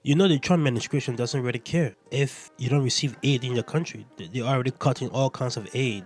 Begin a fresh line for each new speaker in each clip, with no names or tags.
You know, the Trump administration doesn't really care if you don't receive aid in your country. They're already cutting all kinds of aid,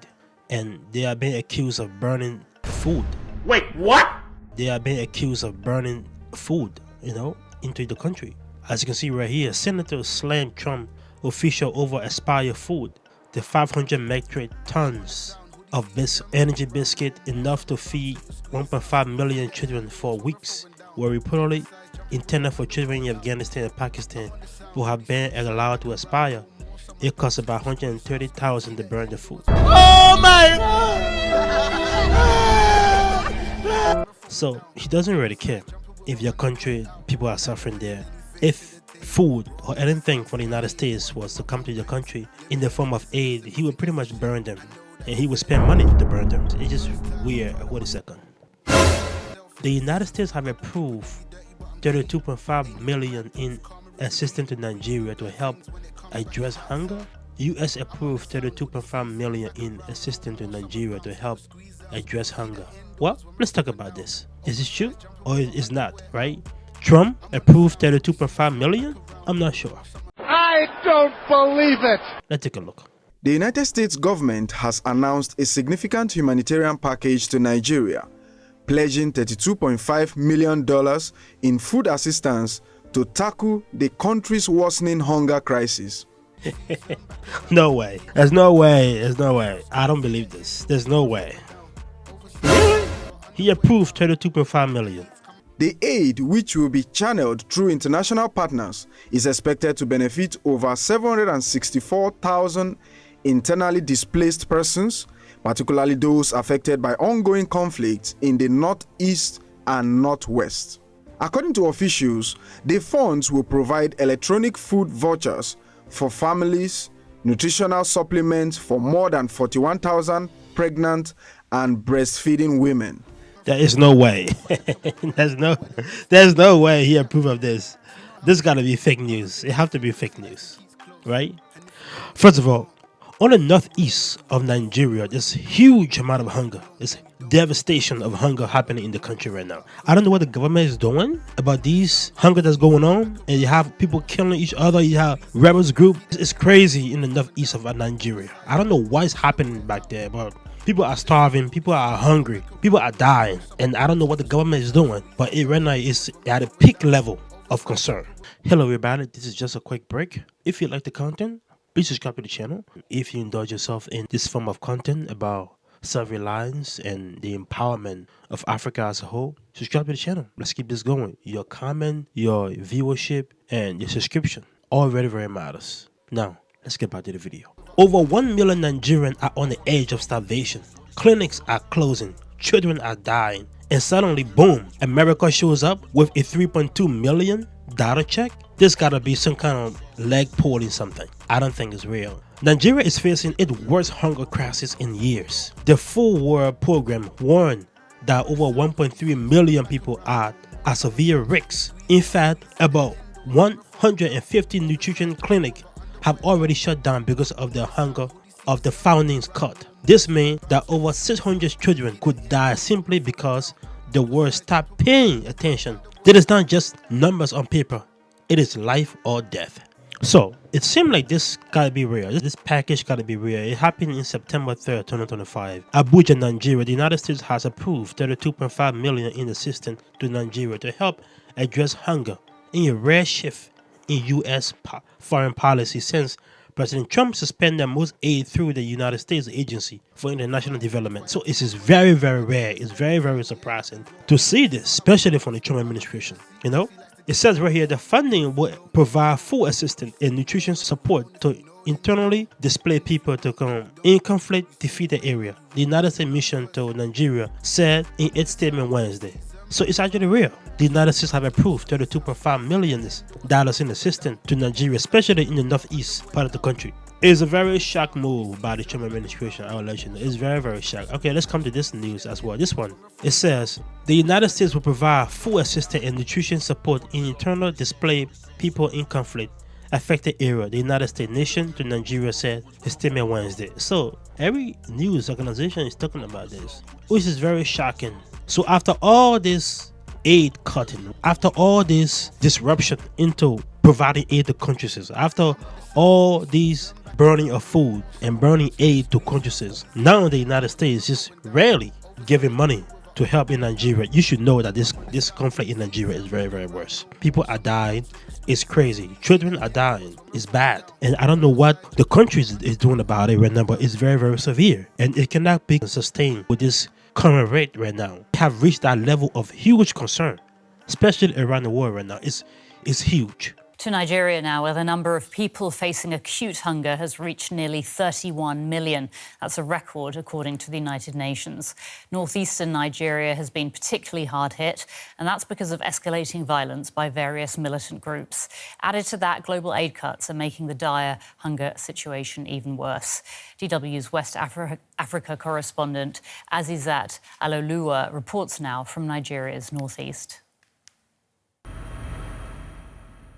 and they are being accused of burning food.
Wait, what?
They are being accused of burning food, into the country. As you can see right here, senators slammed Trump official over expired food. The 500 metric tons of energy biscuit, enough to feed 1.5 million children for weeks, were reportedly intended for children in Afghanistan and Pakistan who have been allowed to expire. It costs about $130,000 to burn the food.
Oh my God!
So he doesn't really care if your country, people are suffering there. If food or anything from the United States was to come to your country in the form of aid, he would pretty much burn them, and he would spend money to burn them. It's just weird. Wait a second. The United States have approved $32.5 million in assistance to Nigeria to help address hunger. U.S. approved $32.5 million in assistance to Nigeria to help address hunger. Well, let's talk about this. Is this true or is not, right? Trump approved $32.5 million? I'm not sure.
I don't believe it!
Let's take a look.
The United States government has announced a significant humanitarian package to Nigeria, pledging $32.5 million in food assistance to tackle the country's worsening hunger crisis.
No way. There's no way. There's no way. I don't believe this. There's no way. Really? He approved $32.5 million.
The aid, which will be channeled through international partners, is expected to benefit over 764,000 internally displaced persons, particularly those affected by ongoing conflicts in the Northeast and Northwest. According to officials, the funds will provide electronic food vouchers for families, nutritional supplements for more than 41,000 pregnant and breastfeeding women.
There is no way. There's no way he approved of this. This gotta be fake news. It have to be fake news, right? First of all, on the northeast of Nigeria, there's huge amount of hunger. There's devastation of hunger happening in the country right now. I don't know what the government is doing about these hunger that's going on, and you have people killing each other. You have rebels group. It's crazy in the northeast of Nigeria. I don't know what's happening back there, but people are starving, people are hungry, people are dying, and I don't know what the government is doing, but it right now is at a peak level of concern. Hello everybody, this is just a quick break. If you like the content, please subscribe to the channel. If you indulge yourself in this form of content about self-reliance and the empowerment of Africa as a whole, subscribe to the channel. Let's keep this going. Your comment, your viewership, and your subscription all very, very matters. Now, let's get back to the video. Over 1 million Nigerians are on the edge of starvation. Clinics are closing, children are dying, and suddenly, boom, America shows up with a $3.2 million check. This gotta be some kind of leg pulling something. I don't think it's real. Nigeria is facing its worst hunger crisis in years. The Food World Program warned that over 1.3 million people are at severe risk. In fact, about 150 nutrition clinics have already shut down because of the hunger of the funding cut. This means that over 600 children could die simply because the world stopped paying attention. That is not just numbers on paper, it is life or death. So it seems like this gotta be real. This package gotta be real. It happened in September 3rd, 2025. Abuja, Nigeria. The United States has approved $32.5 million in assistance to Nigeria to help address hunger in a rare shift in U.S. foreign policy since President Trump suspended most aid through the United States Agency for International Development. So it is very, very rare. It's very, very surprising to see this, especially from the Trump administration. It says right here the funding will provide food assistance and nutrition support to internally displaced people to come in conflict defeated area. The United States mission to Nigeria said in its statement Wednesday. So it's actually real. The United States have approved $32.5 million in assistance to Nigeria, especially in the northeast part of the country. It's a very shock move by the Trump administration, I will let you know. It's very, very shock. Okay, let's come to this news as well. This one, it says, the United States will provide food assistance and nutrition support in internal displaced people in conflict affected area. The United States nation to Nigeria said in statement Wednesday. So every news organization is talking about this, which is very shocking. So after all this aid cutting, after all this disruption into providing aid to countries. After all these burning of food and burning aid to countries, now the United States is rarely giving money to help in Nigeria. You should know that this conflict in Nigeria is very, very worse. People are dying. It's crazy. Children are dying. It's bad. And I don't know what the country is doing about it right now, but it's very, very severe. And it cannot be sustained with this current rate right now. We have reached that level of huge concern, especially around the world right now. It's huge.
To Nigeria now, where the number of people facing acute hunger has reached nearly 31 million. That's a record, according to the United Nations. Northeastern Nigeria has been particularly hard hit, and that's because of escalating violence by various militant groups. Added to that, global aid cuts are making the dire hunger situation even worse. DW's West Africa correspondent Azizat Alolua reports now from Nigeria's northeast.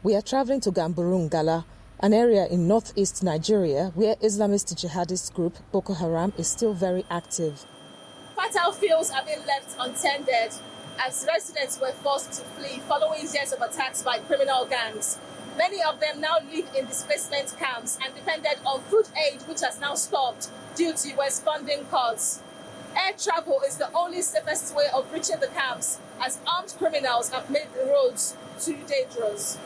We are traveling to Gamburu Ngala, an area in northeast Nigeria where Islamist jihadist group Boko Haram is still very active.
Fertile fields are being left untended as residents were forced to flee following years of attacks by criminal gangs. Many of them now live in displacement camps and depended on food aid, which has now stopped due to US funding cuts. Air travel is the only safest way of reaching the camps, as armed criminals have made the roads too dangerous.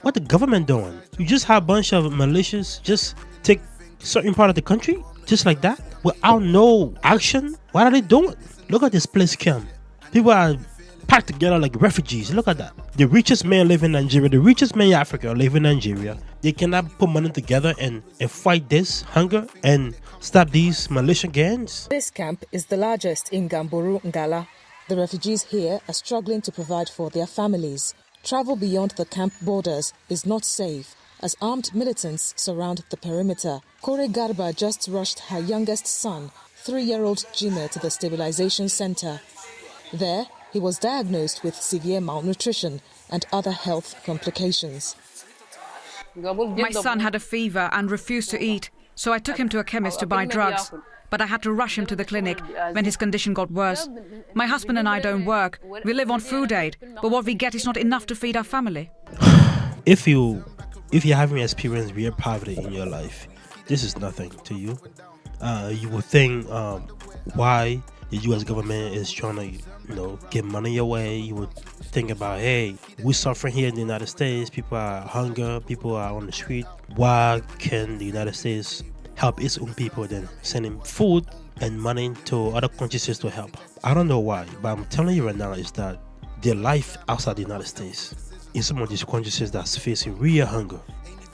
What the government doing? You just have a bunch of militias just take certain part of the country just like that without no action? What are they doing? Look at this place camp. People are packed together like refugees. Look at that. The richest man live in Nigeria, the richest man in Africa live in Nigeria. They cannot put money together and fight this hunger and stop these militia gangs.
This camp is the largest in Gamburu Ngala. The refugees here are struggling to provide for their families. Travel beyond the camp borders is not safe as armed militants surround the perimeter. Kore Garba just rushed her youngest son, 3-year-old Jime, to the stabilization center. There, he was diagnosed with severe malnutrition and other health complications.
My son had a fever and refused to eat, so I took him to a chemist to buy drugs. But I had to rush him to the clinic when his condition got worse. My husband and I don't work. We live on food aid, but what we get is not enough to feed our family.
If you're having experienced real poverty in your life, this is nothing to you. You would think why the U.S. government is trying to, get money your way. You would think about, hey, we're suffering here in the United States. People are hungry. People are on the street. Why can the United States help its own people than sending food and money to other countries to help? I don't know why, but I'm telling you right now is that their life outside the United States in some of these countries that's facing real hunger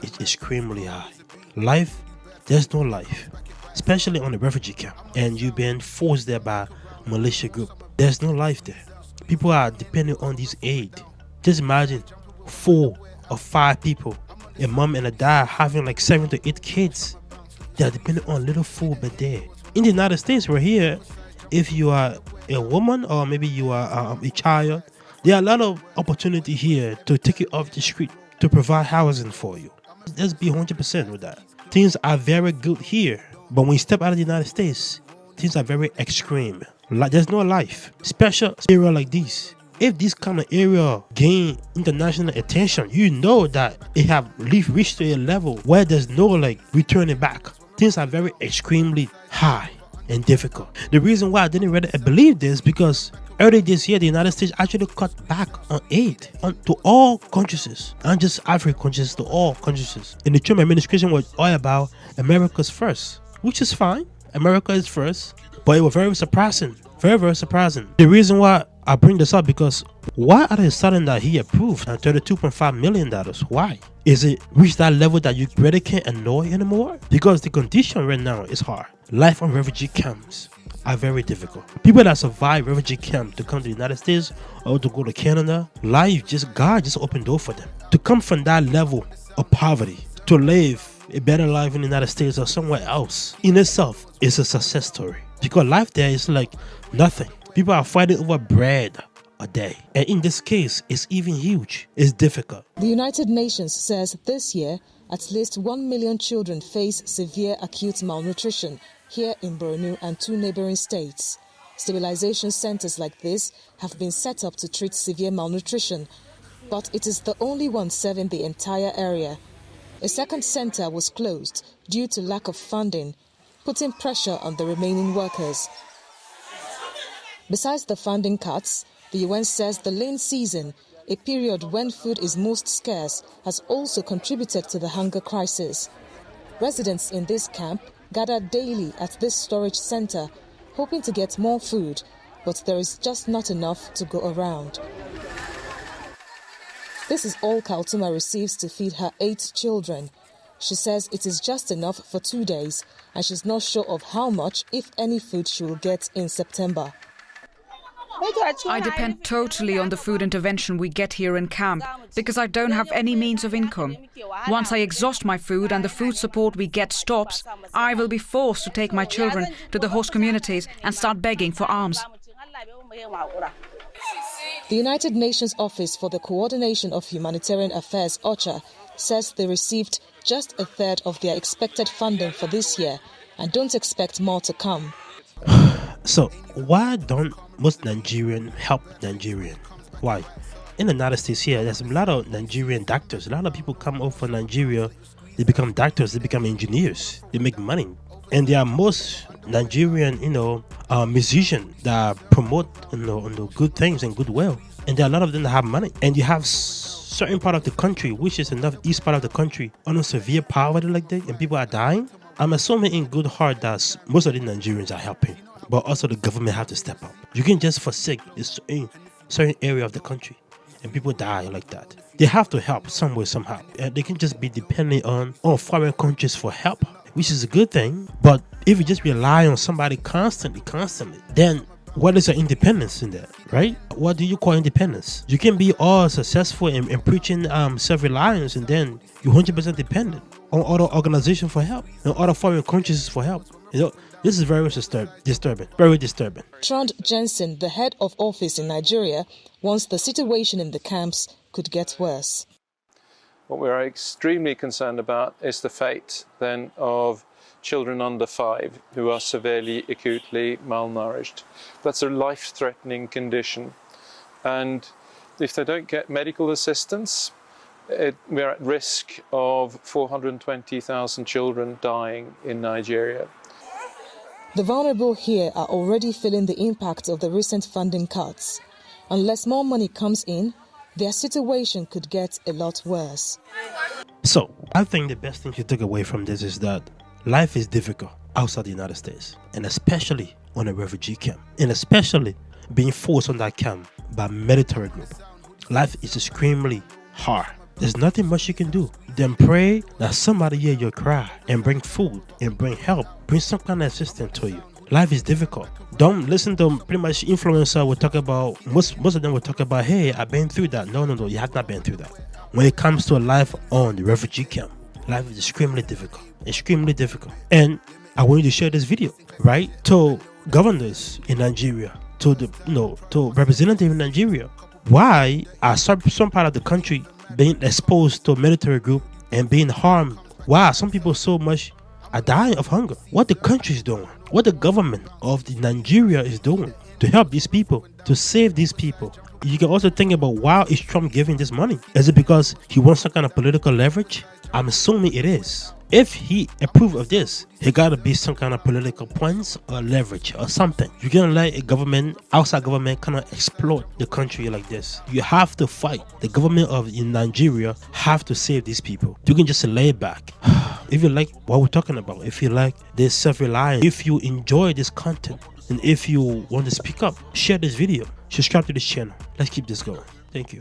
is extremely high. Life, there's no life, especially on the refugee camp, and you've been forced there by militia group. There's no life there. People are depending on this aid. Just imagine 4 or 5 people, a mom and a dad having like 7 to 8 kids. They are depending on little food per day. In the United States, we're here. If you are a woman or maybe you are a child, there are a lot of opportunity here to take you off the street to provide housing for you. Let's be 100% with that. Things are very good here, but when you step out of the United States, things are very extreme. Like there's no life, special area like this. If this kind of area gain international attention, you know that it have reached to a level where there's no returning back. Things are very extremely high and difficult. The reason why I didn't really believe this because early this year the United States actually cut back on aid to all countries, not just African countries, to all countries. And the Trump administration was all about America's first, which is fine. America is first, but it was very surprising. Very, very surprising. The reason why I bring this up because why are they sudden that he approved $32.5 million? Why? Is it reached that level that you really can't annoy anymore? Because the condition right now is hard. Life on refugee camps are very difficult. People that survive refugee camp to come to the United States or to go to Canada, God just opened door for them. To come from that level of poverty, to live a better life in the United States or somewhere else, in itself is a success story. Because life there is like nothing. People are fighting over bread a day. And in this case, it's even huge. It's difficult.
The United Nations says this year, at least 1 million children face severe acute malnutrition here in Borno and 2 neighboring states. Stabilization centers like this have been set up to treat severe malnutrition. but it is the only one serving the entire area. A second center was closed due to lack of funding, putting pressure on the remaining workers. Besides the funding cuts, the UN says the lean season, a period when food is most scarce, has also contributed to the hunger crisis. Residents in this camp gather daily at this storage center, hoping to get more food, but there is just not enough to go around. This is all Kaltuma receives to feed her 8 children. She says it is just enough for 2 days, and she's not sure of how much, if any, food she will get in September.
I depend totally on the food intervention we get here in camp because I don't have any means of income. Once I exhaust my food and the food support we get stops, I will be forced to take my children to the host communities and start begging for alms.
The United Nations Office for the Coordination of Humanitarian Affairs, OCHA, says they received just a third of their expected funding for this year and don't expect more to come.
So why don't most Nigerians help Nigerian? Why? In the United States here, there's a lot of Nigerian doctors. A lot of people come over from Nigeria. They become doctors. They become engineers. They make money. And there are most Nigerian, musicians that promote, good things and goodwill. And there are a lot of them that have money. And you have certain part of the country, which is the northeast part of the country, under severe poverty like that, and people are dying. I'm assuming in good heart that most of the Nigerians are helping. But also the government have to step up. You can just forsake a certain area of the country and people die like that. They have to help some way, somehow. They can just be dependent on foreign countries for help, which is a good thing. But if you just rely on somebody constantly, then what is your independence in that, right? What do you call independence? You can be all successful in preaching self-reliance and then you're 100% dependent on other organizations for help and other foreign countries for help. This is very disturbing, very disturbing.
Trond Jensen, the head of office in Nigeria, wants the situation in the camps could get worse.
What we're extremely concerned about is the fate then of children under 5 who are severely, acutely malnourished. That's a life-threatening condition. And if they don't get medical assistance, we're at risk of 420,000 children dying in Nigeria.
The vulnerable here are already feeling the impact of the recent funding cuts. Unless more money comes in, their situation could get a lot worse.
So, I think the best thing to take away from this is that life is difficult outside the United States, and especially on a refugee camp, and especially being forced on that camp by a military group. Life is extremely hard. There's nothing much you can do. Then pray that somebody hear your cry and bring food and bring help, bring some kind of assistance to you. Life is difficult. Don't listen to pretty much influencer will talk about, most of them will talk about, hey, I've been through that. No, you have not been through that. When it comes to life on the refugee camp, life is extremely difficult. And I want you to share this video, right? To governors in Nigeria, to representatives in Nigeria. Why are some part of the country being exposed to a military group and being harmed? Why some people so much are dying of hunger? What the country is doing, what the government of the Nigeria is doing to help these people, to save these people. You can also think about, why is Trump giving this money? Is it because he wants some kind of political leverage? I'm assuming it is. If he approves of this, he gotta be some kind of political points or leverage or something. You're gonna let a government, outside government, kind of exploit the country like this. You have to fight. The government of Nigeria have to save these people. You can just lay back. If you like what we're talking about, if you like this self-reliance, if you enjoy this content, and if you want to speak up, share this video, subscribe to this channel. Let's keep this going. Thank you.